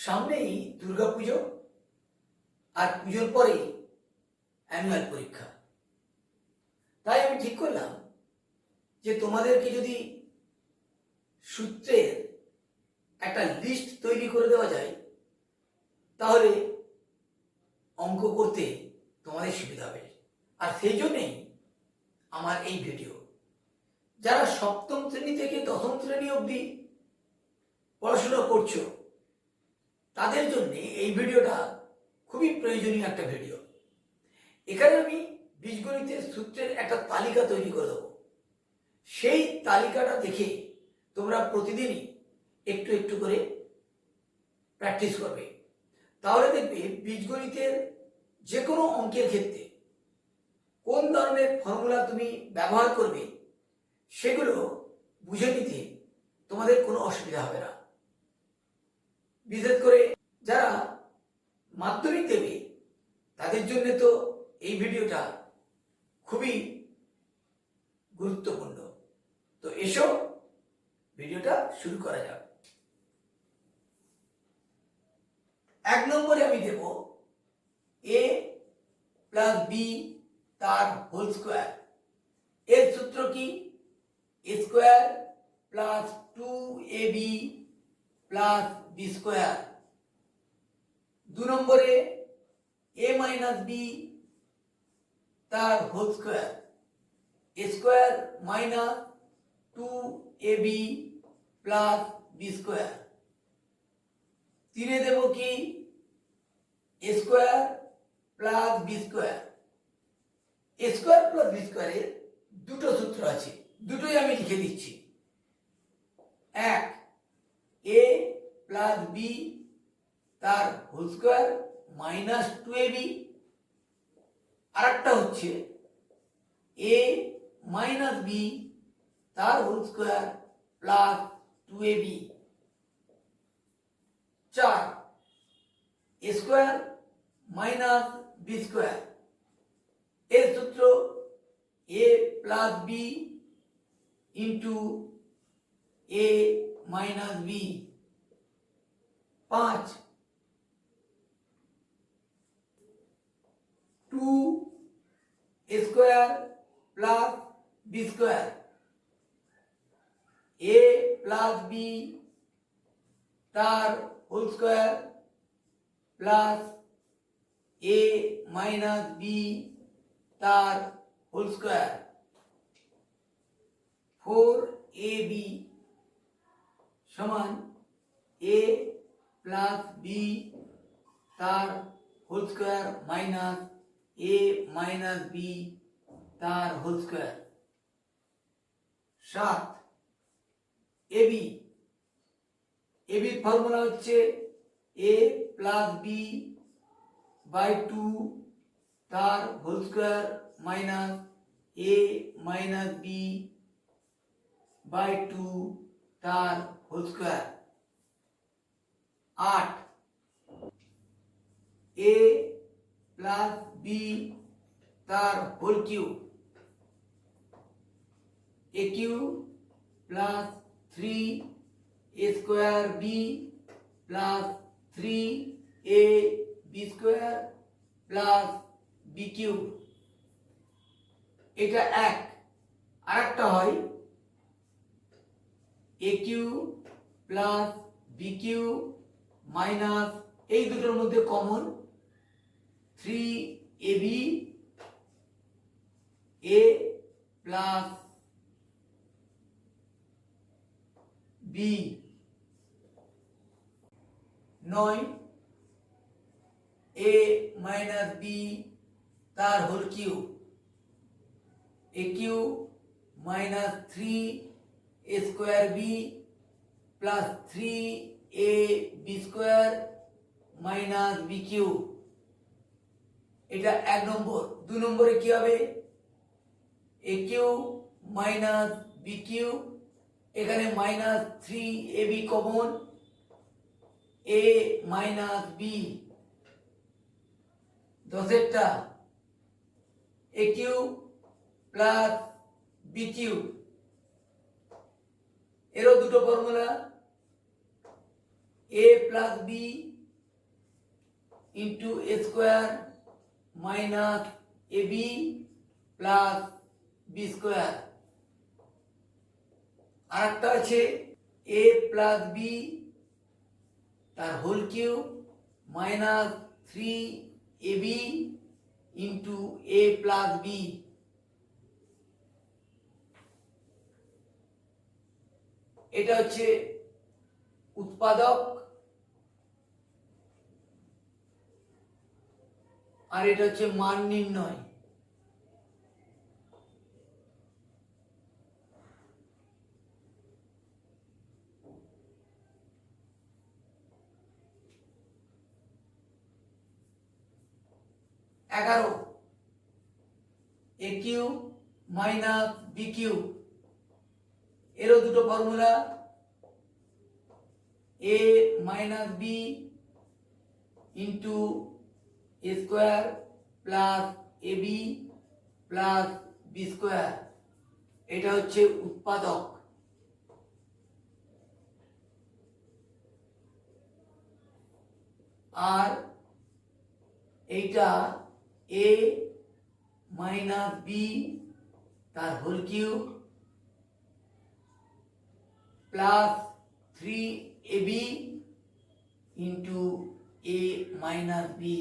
সামনেই দুর্গাপুজো আর পুজোর পরেই অ্যানুয়াল পরীক্ষা। তাই আমি ঠিক করলাম যে তোমাদেরকে যদি সূত্রের একটা লিস্ট তৈরি করে দেওয়া যায় তাহলে অঙ্ক করতে তোমাদের সুবিধা হবে। আর সেই জন্যেই আমার এই ভিডিও। যারা সপ্তম শ্রেণী থেকে দশম শ্রেণী অবধি পড়াশোনা করছো তাদের জন্য এই ভিডিওটা খুবই প্রয়োজনীয় একটা ভিডিও। এখানে আমি বীজগণিতের সূত্রের একটা তালিকা তৈরি করে দেবো। সেই তালিকাটা দেখে তোমরা প্রতিদিনই একটু একটু করে প্র্যাকটিস করবে। তাহলে দেখবে বীজগণিতের যে কোনো অঙ্কের ক্ষেত্রে কোন ধরনের ফর্মুলা তুমি ব্যবহার করবে সেগুলো বুঝে নিতে তোমাদের কোনো অসুবিধা হবে না। বিশেষ করে যারা মাধ্যমিক দেবে তাদের জন্য তো এই ভিডিওটা খুবই গুরুত্বপূর্ণ। তো এসো ভিডিওটা শুরু করা যাক। 1 নম্বরে আমি দেব a প্লাস বি তার হোল স্কোয়ার। এর সূত্র কি? a square plus 2ab plus B square. 2 নম্বরে a মাইনাস বি তার whole square. a square minus 2ab plus B square. 3 দেব কি? a square plus B square. a square plus b স্কোয়ারের দুটো সূত্র আছে, দুটোই আমি লিখে দিচ্ছি। এক, a প্লাস বি তার হোল স্কোয়ার মাইনাস 2ab। আর একটা হচ্ছে a মাইনাস বি তার whole square plus 2ab। 4, a square minus B square. এর সূত্র a plus B into a minus B. 5, 2a square plus B square. a plus B তার whole square plus a minus B তার whole square. 4ab সমান a plus B তার whole square minus a minus B তার whole square. 7, ab। ab formula হচ্ছে a plus B by 2 তার whole square minus a minus B by 2 তার whole square. 8, a plus B তার whole cube. a cube plus 3a square B plus 3a B square plus B cube. এটা এক। আর একটা হয় a cube plus B cube minus এই দুটোর মধ্যে common 3ab a plus B. 9, a minus B তার whole cube. a cube minus 3a square B plus 3a B square minus B cube. এটা 1 নম্বর। 2 নম্বরে কি হবে? a cube minus B cube, এখানে minus 3ab common, a minus B. 10এরটা a cube plus B cube. এরও দুটো formula a plus B into A square minus A B plus B square. আর একটা আছে এ প্লাস বি তার whole cube minus 3ab into A plus B. এটা হচ্ছে উৎপাদক আর এটা হচ্ছে মান নির্ণয়। এগারো A cube minus B cube, এরও দুটো formula, A minus B into A square plus A B plus B square. এটা হচ্ছে উৎপাদক। আর এইটা এ মাইনাস বি তার whole cube plus 3ab into A minus B.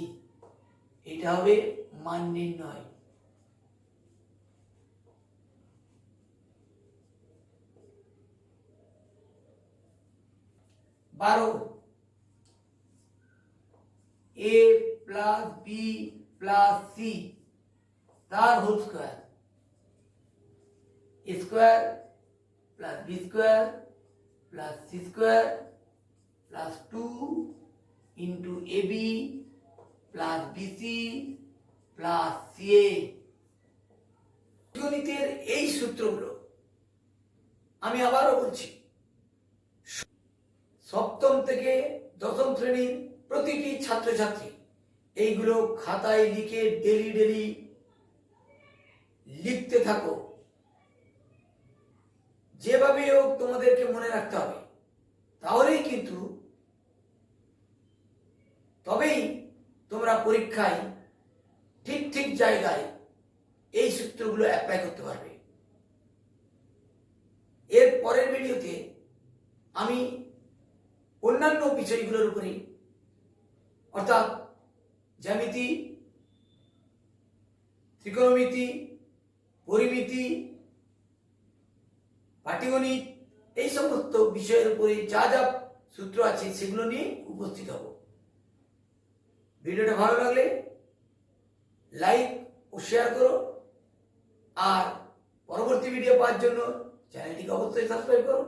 এটা হবে মান নির্ণয়। বারো A plus B plus C তার whole square, A square plus B square plus C square plus 2 into A B plus BC plus C A. গণিতের এই সূত্রগুলো আমি আবারও বলছি, সপ্তম থেকে দশম শ্রেণীর প্রতিটি ছাত্রছাত্রী এইগুলো খাতায় লিখে ডেলি লিখতে থাকো। যেভাবে হোক তোমাদেরকে মনে রাখতে হবে, তাহলেই কিন্তু তবেই তোমরা পরীক্ষায় ঠিক জায়গায় এই সূত্রগুলো অ্যাপ্লাই করতে পারবে। এর পরের ভিডিওতে আমি অন্যান্য বিষয়গুলোর উপরে অর্থাৎ জ্যামিতি, ত্রিকোণমিতি, পরিমিতি, পাটিগণিত এই সমস্ত বিষয়ের উপরে যা যা সূত্র আছে সেগুলো নিয়ে উপস্থিত হব। ভিডিওটা ভালো লাগলে লাইক ও শেয়ার করো, আর পরবর্তী ভিডিও পাওয়ার জন্য চ্যানেলটিকে অবশ্যই সাবস্ক্রাইব করো।